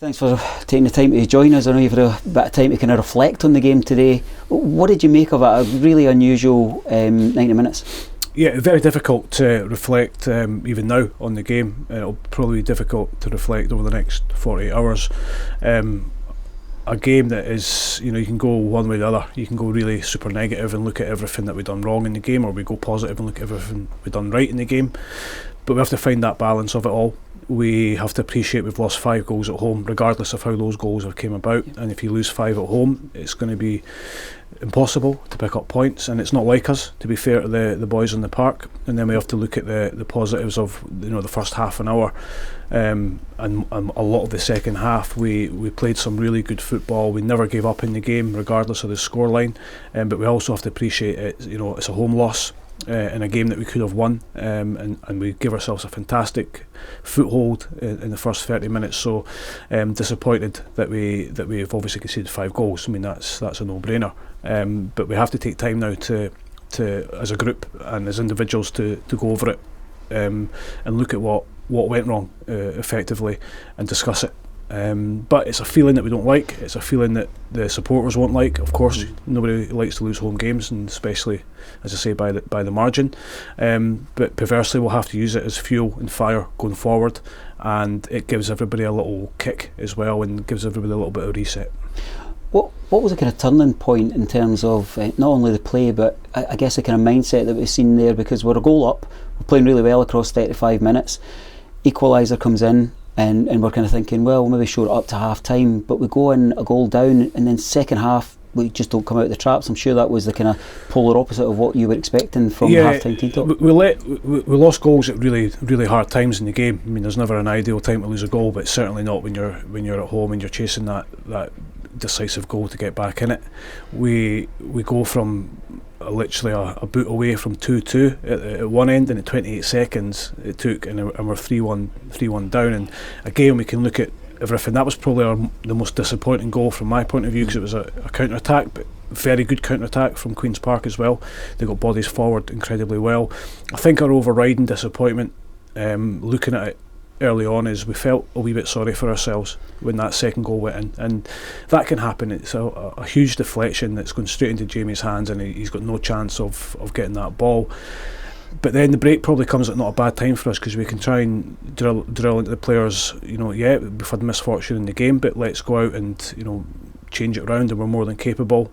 Thanks for taking the time to join us. I know you've had a bit of time to kind of reflect on the game today. What did you make of it? A really unusual 90 minutes. Yeah, very difficult to reflect even now on the game. It'll probably be difficult to reflect over the next 48 hours. A game that is, you can go one way or the other. You can go really super negative and look at everything that we've done wrong in the game, or we go positive and look at everything we've done right in the game. But we have to find that balance of it all. We have to appreciate we've lost 5 goals at home, regardless of how those goals have came about. And if you lose 5 at home, it's going to be impossible to pick up points, and it's not like us, to be fair to the boys in the park. And then we have to look at the positives of the first half an hour, and a lot of the second half. We played some really good football. We never gave up in the game, regardless of the scoreline. But we also have to appreciate it. It's a home loss. In a game that we could have won, and we give ourselves a fantastic foothold in the first 30 minutes. So disappointed that we've obviously conceded 5 goals. I mean, that's a no-brainer. But we have to take time now to as a group and as individuals to go over it, and look at what went wrong effectively, and discuss it. But it's a feeling that we don't like. It's a feeling that the supporters won't like. Of course, nobody likes to lose home games, and especially, as I say, by the margin. But perversely, we'll have to use it as fuel and fire going forward, and it gives everybody a little kick as well, and gives everybody a little bit of reset. What was a kind of turning point in terms of not only the play, but I guess the kind of mindset that we've seen there? Because we're a goal up, we're playing really well across 35 minutes. Equaliser comes in. And we're kind of thinking, well, maybe short it up to half time, but we go in a goal down, and then second half we just don't come out of the traps. I'm sure that was the kind of polar opposite of what you were expecting from half time team talk. We lost goals at really, really hard times in the game. I mean, there's never an ideal time to lose a goal, but certainly not when you're at home and you're chasing that decisive goal to get back in it. We go from literally a boot away from 2-2 at one end, and at 28 seconds it took, and we're 3-1 down. And again, we can look at everything. That was probably the most disappointing goal from my point of view, because it was a counter-attack, but very good counter-attack from Queen's Park as well. They got bodies forward incredibly well. I think our overriding disappointment, looking at it early on, is we felt a wee bit sorry for ourselves when that second goal went in, and that can happen. It's a huge deflection that's going straight into Jamie's hands, and he's got no chance of getting that ball. But then the break probably comes at not a bad time for us, because we can try and drill into the players, yeah, we've had misfortune in the game, but let's go out and change it around, and we're more than capable.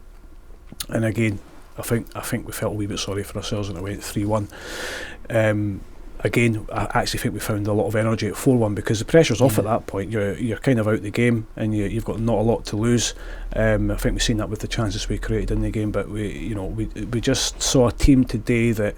And again, I think we felt a wee bit sorry for ourselves when it went 3-1. Again, I actually think we found a lot of energy at 4-1, because the pressure's off at that point. You're kind of out the game, and you've got not a lot to lose. I think we've seen that with the chances we created in the game, but we just saw a team today that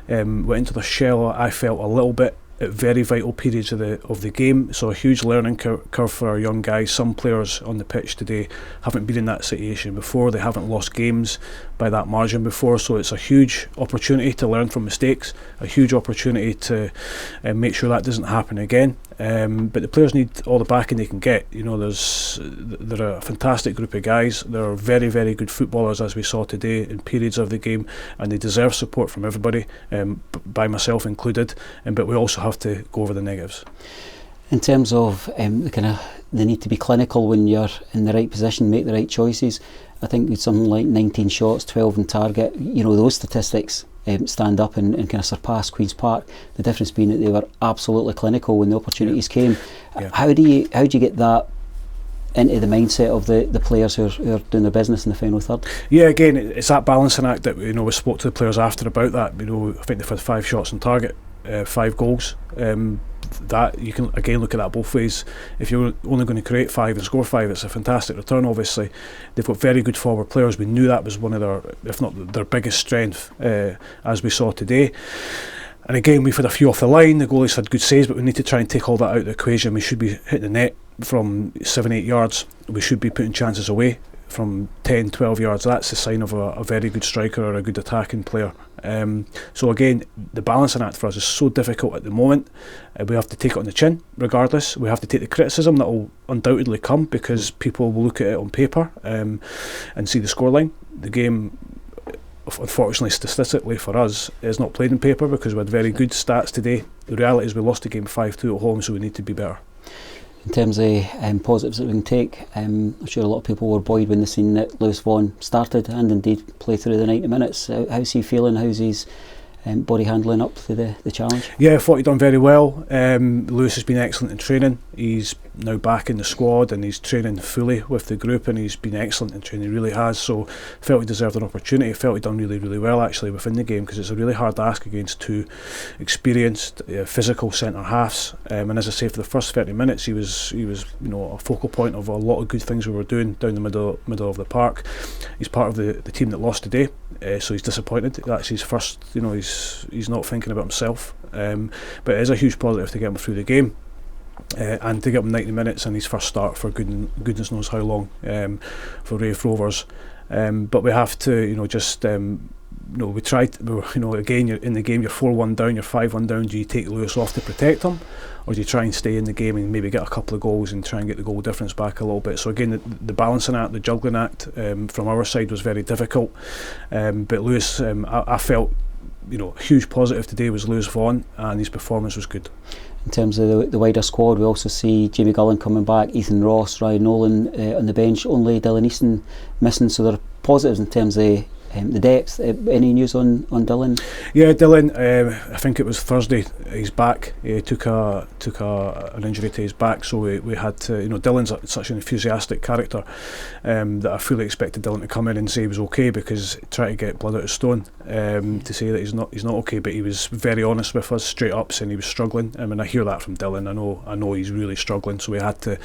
went into the shell. I felt a little bit at very vital periods of the game. So a huge learning curve for our young guys. Some players on the pitch today haven't been in that situation before. They haven't lost games by that margin before, so it's a huge opportunity to learn from mistakes, a huge opportunity to make sure that doesn't happen again. But the players need all the backing they can get. They're a fantastic group of guys. They're very, very good footballers, as we saw today in periods of the game, and they deserve support from everybody, by myself included. But we also have to go over the negatives. In terms of the need to be clinical when you're in the right position, make the right choices. I think with something like 19 shots, 12 on target. Those statistics stand up and kind of surpass Queen's Park. The difference being that they were absolutely clinical when the opportunities came. Yeah. How do you get that into the mindset of the players who are doing their business in the final third? Yeah, again, it's that balancing act that we spoke to the players after about that. I think they've had 5 shots on target, 5 goals. That you can again look at that both ways. If you're only going to create 5 and score 5, it's a fantastic return. Obviously, they've got very good forward players. We knew that was one of their, if not their biggest strength, as we saw today. And again, we've had a few off the line. The goalie's had good saves, but we need to try and take all that out of the equation. We should be hitting the net from 7-8 yards. We should be putting chances away from 10-12 yards. That's a sign of a very good striker or a good attacking player. So again, the balancing act for us is so difficult at the moment. We have to take it on the chin regardless. We have to take the criticism that will undoubtedly come, because people will look at it on paper and see the scoreline. The game, unfortunately, statistically for us, is not played in paper, because we had very good stats today. The reality is we lost the game 5-2 at home, so we need to be better. In terms of positives that we can take, I'm sure a lot of people were buoyed when they seen that Lewis Vaughan started and indeed play through the 90 minutes. How's he feeling? How's his body handling up to the challenge? Yeah, I thought he'd done very well. Lewis has been excellent in training. He's now back in the squad and he's training fully with the group, and he's been excellent in training, he really has. So I felt he deserved an opportunity. I felt he'd done really, really well actually within the game, because it's a really hard ask against two experienced physical centre halves. And as I say, for the first 30 minutes he was a focal point of a lot of good things we were doing down the middle of the park. He's part of the team that lost today, so he's disappointed. That's his first, he's not thinking about himself, but it is a huge positive to get him through the game. And to get him 90 minutes in his first start for goodness knows how long for Raith Rovers. But we have to, we tried. Again, you're in the game. You're 4-1 down. You're 5-1 down. Do you take Lewis off to protect him, or do you try and stay in the game and maybe get a couple of goals and try and get the goal difference back a little bit? So again, the balancing act, the juggling act from our side was very difficult. But Lewis, I felt, a huge positive today was Lewis Vaughan, and his performance was good. In terms of the wider squad, we also see Jamie Gullen coming back, Ethan Ross, Ryan Nolan on the bench, only Dylan Easton missing, so there are positives in terms of the depth. Any news on Dylan? Yeah, Dylan, I think it was Thursday, he's back. He took an injury to his back, so we had to, Dylan's such an enthusiastic character that I fully expected Dylan to come in and say he was okay, because try to get blood out of stone to say that he's not okay. But he was very honest with us, straight up, saying he was struggling. I mean, I hear that from Dylan. I know he's really struggling, so we had to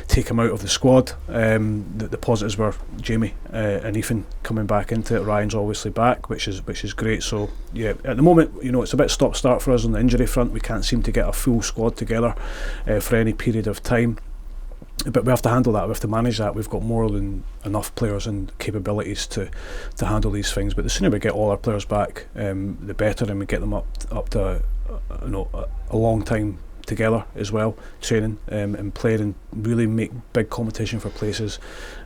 take him out of the squad. The positives were Jamie and Ethan coming back into it. Ryan's obviously back, which is great. So yeah, at the moment, it's a bit stop-start for us on the injury front. We can't seem to get a full squad together for any period of time. But we have to handle that, we have to manage that. We've got more than enough players and capabilities to handle these things. But the sooner we get all our players back, the better, and we get them up to a long time together as well, training and playing, and really make big competition for places.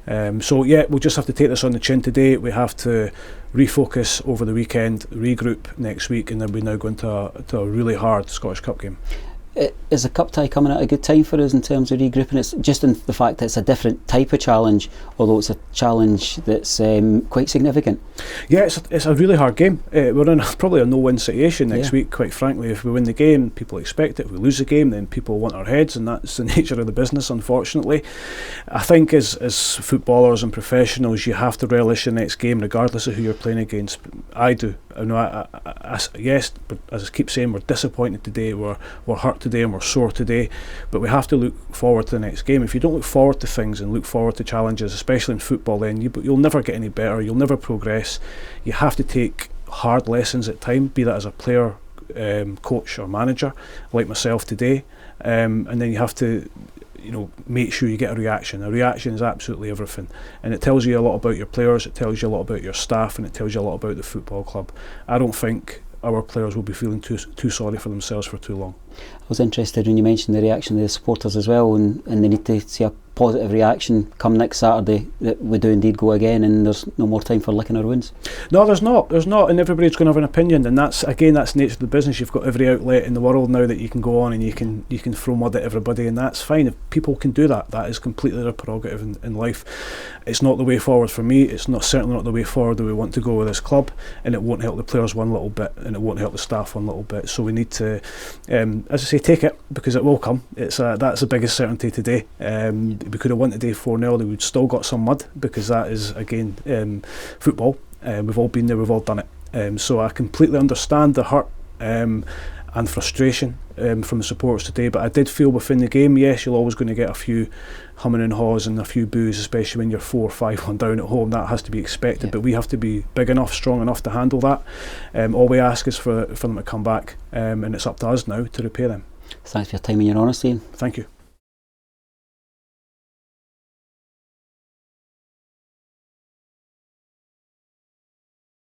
So yeah, we'll just have to take this on the chin today. We have to refocus over the weekend, regroup next week, and then we now go into a really hard Scottish Cup game. Is the cup tie coming at a good time for us in terms of regrouping? It's just in the fact that it's a different type of challenge, although it's a challenge that's quite significant. Yeah, it's a really hard game. We're in probably a no-win situation next week, quite frankly. If we win the game, people expect it. If we lose the game, then people want our heads, and that's the nature of the business, unfortunately. I think as footballers and professionals, you have to relish the next game regardless of who you're playing against. I do. Yes, but as I keep saying, we're disappointed today, we're hurt today, and we're sore today, but we have to look forward to the next game. If you don't look forward to things and look forward to challenges, especially in football, then you'll never get any better, you'll never progress. You have to take hard lessons at time, be that as a player, coach or manager, like myself today, and then you have to make sure you get a reaction. A reaction is absolutely everything, and it tells you a lot about your players, it tells you a lot about your staff, and it tells you a lot about the football club. I don't think our players will be feeling too sorry for themselves for too long. I was interested when you mentioned the reaction of the supporters as well, and they need to see a positive reaction come next Saturday, that we do indeed go again, and there's no more time for licking our wounds. No, there's not, and everybody's going to have an opinion, and that's the nature of the business. You've got every outlet in the world now that you can go on and you can throw mud at everybody, and that's fine. If people can do that, that is completely their prerogative in life. It's not the way forward for me. It's certainly not the way forward that we want to go with this club, and it won't help the players one little bit, and it won't help the staff one little bit. So we need to, as I say, take it, because it will come. That's the biggest certainty today. We could have won today 4-0, they would still got some mud, because that is, again, football. We've all been there, we've all done it. So I completely understand the hurt and frustration from the supporters today, but I did feel within the game, yes, you're always going to get a few humming and haws and a few boos, especially when you're 4-5-1 down at home. That has to be expected, but we have to be big enough, strong enough to handle that. All we ask is for them to come back, and it's up to us now to repay them. Thanks for your time and your honesty. Thank you.